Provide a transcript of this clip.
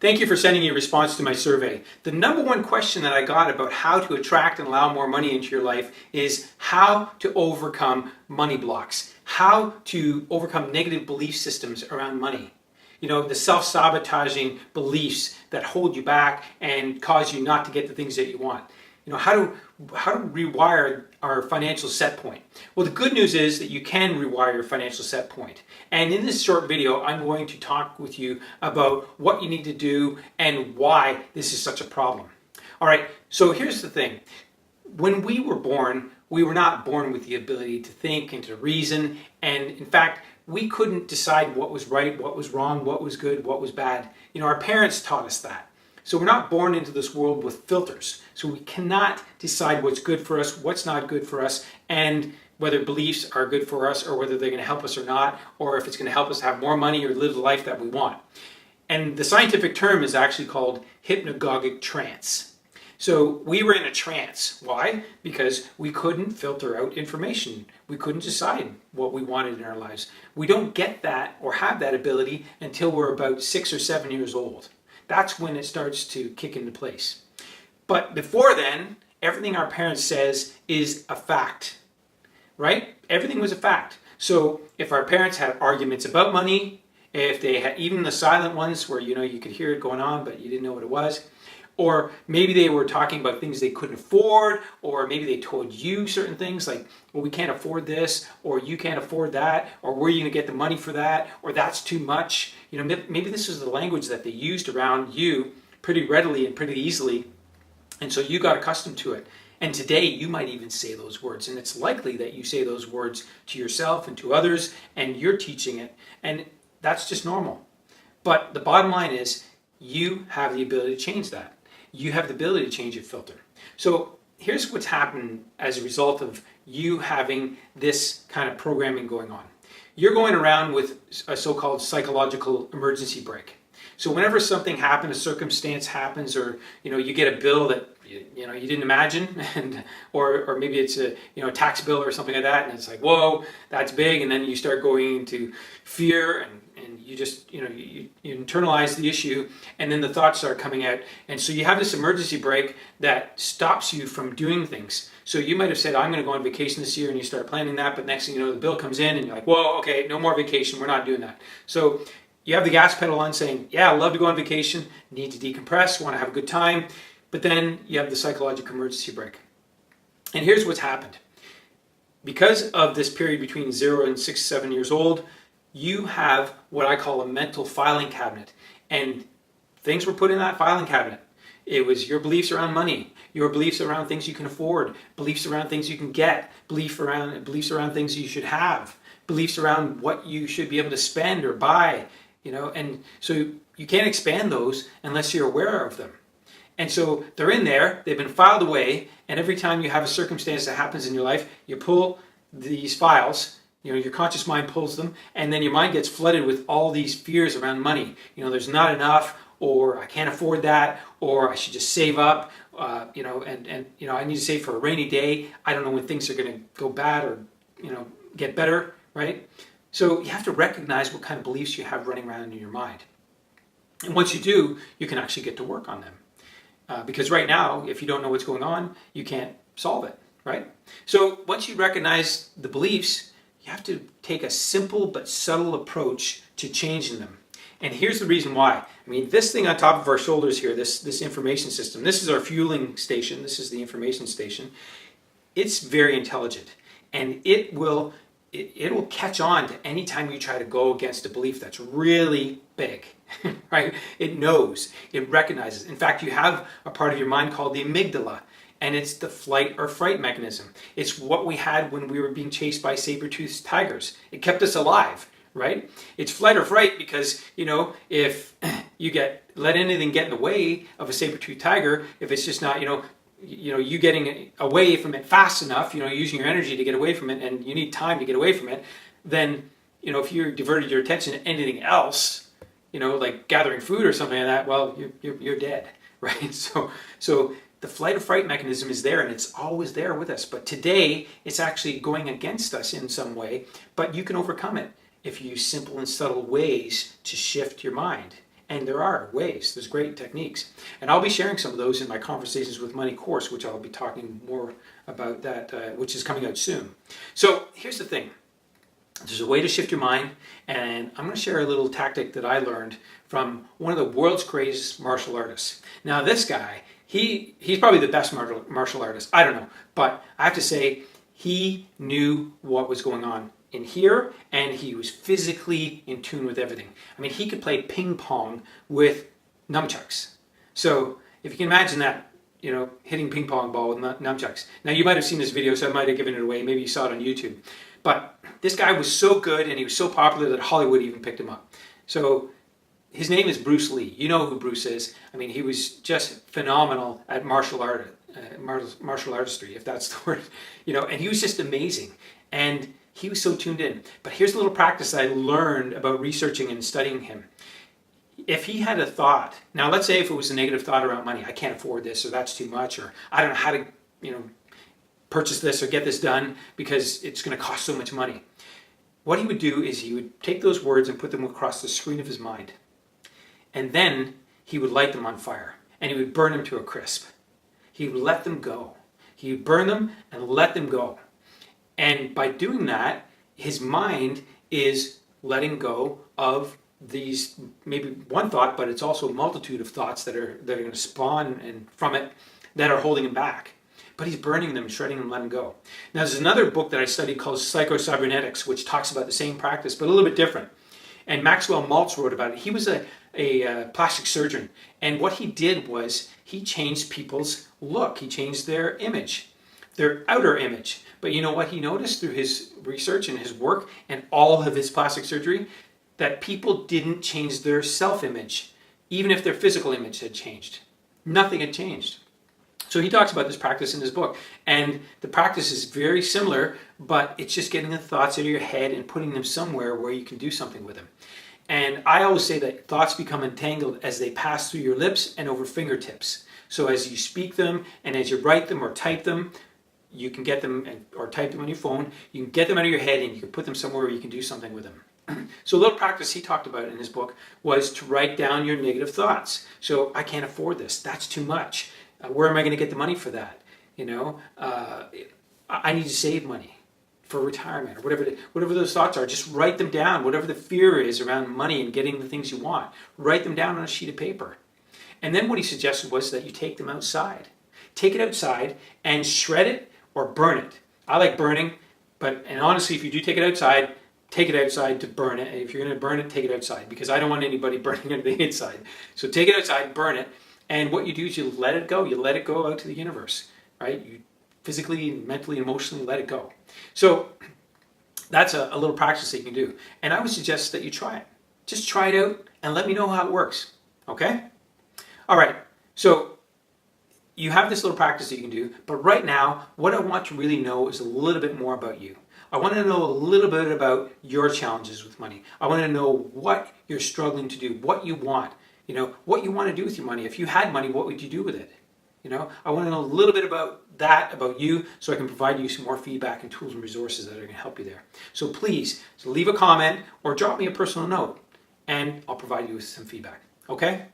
Thank you for sending your response to my survey. The number one question that I got about how to attract and allow more money into your life is how to overcome money blocks, how to overcome negative belief systems around money. You know, the self-sabotaging beliefs that hold you back and cause you not to get the things that you want. You know, how to rewire our financial set point. Well, the good news is that you can rewire your financial set point. And in this short video, I'm going to talk with you about what you need to do and why this is such a problem. All right, so here's the thing. When we were not born with the ability to think and to reason. And in fact, we couldn't decide what was right, what was wrong, what was good, what was bad. You know, our parents taught us that. So we're not born into this world with filters. So we cannot decide what's good for us, what's not good for us, and whether beliefs are good for us or whether they're going to help us or not, or if it's going to help us have more money or live the life that we want. And the scientific term is actually called hypnagogic trance. So we were in a trance. Why? Because we couldn't filter out information. We couldn't decide what we wanted in our lives. We don't get that or have that ability until we're about 6 or 7 years old. That's when it starts to kick into place. But before then, everything our parents says is a fact, right? Everything was a fact. So if our parents had arguments about money, if they had even the silent ones where, you know, you could hear it going on, but you didn't know what it was, or maybe they were talking about things they couldn't afford, or maybe they told you certain things like, well, we can't afford this, or you can't afford that, or where are you going to get the money for that, or that's too much. You know, maybe this is the language that they used around you pretty readily and pretty easily, and so you got accustomed to it. And today you might even say those words, and it's likely that you say those words to yourself and to others, and you're teaching it, and that's just normal. But the bottom line is you have the ability to change that. You have the ability to change your filter. So here's what's happened as a result of you having this kind of programming going on. You're going around with a so-called psychological emergency brake. So whenever something happens, a circumstance happens, or you get a bill that you didn't imagine, and or maybe it's a tax bill or something like that, and it's like, whoa, that's big, and then you start going into fear and you just you internalize the issue, and then the thoughts start coming out, and so you have this emergency brake that stops you from doing things. So you might have said, I'm going to go on vacation this year, and you start planning that, but next thing you know, the bill comes in and you're like, whoa, okay, no more vacation, we're not doing that. So you have the gas pedal on saying, yeah, I love to go on vacation, need to decompress, want to have a good time, but then you have the psychological emergency brake. And here's what's happened. Because of this period between 0 and 6, 7 years old, you have what I call a mental filing cabinet. And things were put in that filing cabinet. It was your beliefs around money, your beliefs around things you can afford, beliefs around things you can get, beliefs around things you should have, beliefs around what you should be able to spend or buy, and so you can't expand those unless you're aware of them. And so they're in there, they've been filed away, and every time you have a circumstance that happens in your life, you pull these files, your conscious mind pulls them, and then your mind gets flooded with all these fears around money. There's not enough, or I can't afford that, or I should just save up, I need to save for a rainy day. I don't know when things are going to go bad or, get better, right? So you have to recognize what kind of beliefs you have running around in your mind. And once you do, you can actually get to work on them. Because right now, if you don't know what's going on, you can't solve it, right? So once you recognize the beliefs, you have to take a simple but subtle approach to changing them. And here's the reason why. This thing on top of our shoulders here, this information system, this is our fueling station, this is the information station. It's very intelligent, and it will catch on to any time you try to go against a belief that's really big, right? It knows, it recognizes. In fact, you have a part of your mind called the amygdala, and it's the flight or fright mechanism. It's what we had when we were being chased by saber-toothed tigers. It kept us alive, right? It's flight or fright because, if you let anything get in the way of a saber-toothed tiger, if it's just not, you getting away from it fast enough, using your energy to get away from it, and you need time to get away from it, then, if you diverted your attention to anything else, like gathering food or something like that, well, you're dead, right? So the flight or fright mechanism is there, and it's always there with us. But today, it's actually going against us in some way, but you can overcome it if you use simple and subtle ways to shift your mind And there are ways, there's great techniques. And I'll be sharing some of those in my Conversations with Money course, which I'll be talking more about that, which is coming out soon. So here's the thing. There's a way to shift your mind, and I'm going to share a little tactic that I learned from one of the world's greatest martial artists. Now this guy, he's probably the best martial artist, I don't know, but I have to say he knew what was going on in here, and he was physically in tune with everything. I mean, he could play ping pong with nunchucks. So if you can imagine that, you know, hitting ping pong ball with nunchucks. Now you might have seen this video, so I might have given it away. Maybe you saw it on YouTube. But this guy was so good and he was so popular that Hollywood even picked him up. So his name is Bruce Lee. You know who Bruce is. I mean, he was just phenomenal at martial artistry, if that's the word. You know, and he was just amazing. And he was so tuned in. But here's a little practice I learned about researching and studying him. If he had a thought, now let's say if it was a negative thought around money, I can't afford this, or that's too much, or I don't know how to, you know, purchase this or get this done because it's going to cost so much money. What he would do is he would take those words and put them across the screen of his mind. And then he would light them on fire and he would burn them to a crisp. He would let them go. He would burn them and let them go. And by doing that, his mind is letting go of these, maybe one thought, but it's also a multitude of thoughts that are going to spawn and from it that are holding him back. But he's burning them, shredding them, letting go. Now, there's another book that I studied called Psycho-Cybernetics, which talks about the same practice, but a little bit different. And Maxwell Maltz wrote about it. He was a plastic surgeon. And what he did was he changed people's look. He changed their image, their outer image. But you know what he noticed through his research and his work and all of his plastic surgery? That people didn't change their self-image, even if their physical image had changed. Nothing had changed. So he talks about this practice in his book, and the practice is very similar, but it's just getting the thoughts out of your head and putting them somewhere where you can do something with them. And I always say that thoughts become entangled as they pass through your lips and over fingertips. So as you speak them and as you write them or type them, you can get them, or type them on your phone, you can get them out of your head and you can put them somewhere where you can do something with them. So a little practice he talked about in his book was to write down your negative thoughts. So I can't afford this, that's too much. Where am I going to get the money for that? You know, I need to save money for retirement or whatever those thoughts are. Just write them down. Whatever the fear is around money and getting the things you want, write them down on a sheet of paper. And then what he suggested was that you take them outside. Take it outside and shred it or burn it. I like burning, and honestly, if you do take it outside to burn it. And if you're going to burn it, take it outside because I don't want anybody burning anything inside. So take it outside, burn it. And what you do is you let it go. You let it go out to the universe, right? You physically, mentally, emotionally let it go. So that's a little practice that you can do. And I would suggest that you try it. Just try it out and let me know how it works, okay? All right, so you have this little practice that you can do, but right now, what I want to really know is a little bit more about you. I want to know a little bit about your challenges with money. I want to know what you're struggling to do, what you want. You know, what you want to do with your money. If you had money, what would you do with it? You know, I want to know a little bit about that, about you, so I can provide you some more feedback and tools and resources that are going to help you there. So please, leave a comment or drop me a personal note, and I'll provide you with some feedback. Okay?